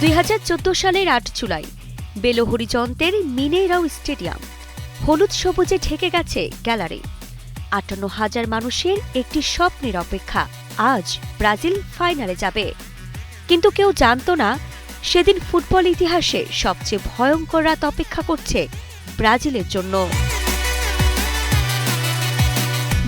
2014 সালের 8 July below হরিজন্তের মিনেইরাও stadium হলুদ সবুজে ঢেকে গেছে গ্যালারি। 58,000 মানুষের একটি স্বপ্নের অপেক্ষা, আজ ব্রাজিল ফাইনালে যাবে। কিন্তু কেউ জানত না সেদিন ফুটবল ইতিহাসে সবচেয়ে ভয়ঙ্কর রাত অপেক্ষা করছে ব্রাজিলের জন্য।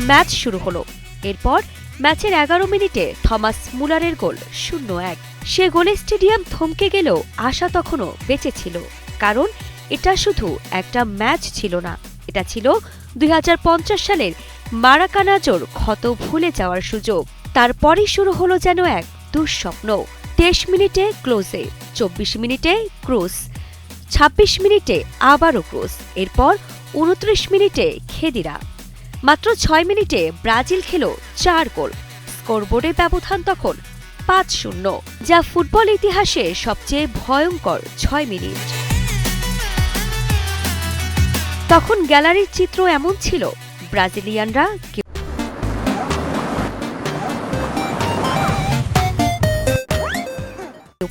ম্যাচ শুরু হলো। এরপর ম্যাচের 11 মিনিটে থমাস মুলারের গোল 0-1। সে গোলে স্টেডিয়াম থমকে গেলেও আশা তখনও বেঁচে ছিল, কারণ এটা শুধু একটা ম্যাচ ছিল না, এটা ছিল 2050 সালের মারাকানাজোর ক্ষত ভুলে যাওয়ার সুযোগ। তারপরই শুরু হলো যেন এক দুঃস্বপ্ন। 23 মিনিটে ক্লোজে, 24 মিনিটে ক্রুজ, 26 মিনিটে আবারও ক্রুজ, এরপর 29 মিনিটে খেদিরা। মাত্র 6 মিনিটে ব্রাজিল খেল 4 গোল। স্কোরবোর্ডের ব্যবধান তখন 5-0, যা ফুটবল ইতিহাসে সবচেয়ে ভয়ঙ্কর 6 মিনিট। তখন গ্যালারির চিত্র এমন ছিল, ব্রাজিলিয়ানরা কেউ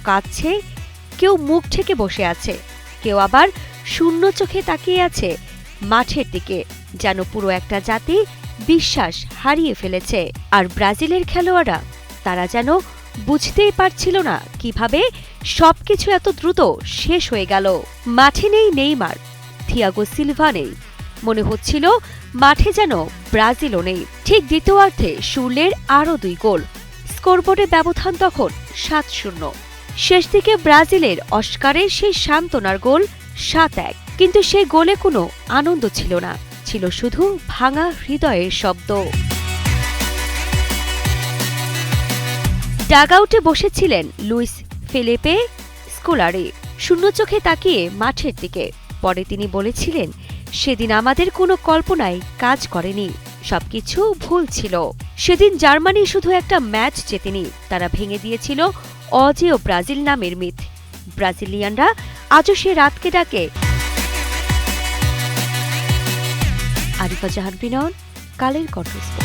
কাঁদছে, কেউ মুখ ঢেকে বসে আছে, কেউ আবার শূন্য চোখে তাকিয়ে আছে মাঠের দিকে, যেন পুরো একটা জাতি বিশ্বাস হারিয়ে ফেলেছে। আর ব্রাজিলের খেলোয়াড়রা, তারা যেন বুঝতেই পারছিল না কিভাবে সবকিছু এত দ্রুত শেষ হয়ে গেল। মাঠে নেই নেইমার, থিয়াগো সিলভা নেই, মনে হচ্ছিল মাঠে যেন ব্রাজিলও নেই। ঠিক দ্বিতীয়ার্ধে শুরলের আরও 2 গোল। স্কোরবোর্ডের ব্যবধান তখন 7-0। শেষ দিকে ব্রাজিলের অস্কারের সেই সান্ত্বনার গোল 7-1। কিন্তু সেই গোলে কোনো আনন্দ ছিল না, ছিল শুধু ভাঙা হৃদয়ের শব্দ। ডাগআউটে বসেছিলেন লুইস ফেলিপে স্কোলারি, শূন্য চোখে তাকিয়ে মাঠের দিকে। পরে তিনি বলেছিলেন, সেদিন আমাদের কোনো কল্পনাই কাজ করেনি, সবকিছু ভুল ছিল। সেদিন জার্মানি শুধু একটা ম্যাচ জেতেনি, তারা ভেঙে দিয়েছিল অজেয় ব্রাজিল নামের মিথ। ব্রাজিলিয়ানরা আজও সে রাতকে ডাকে। আরিফা জাহান বিনন, কালের কণ্ঠস্বর।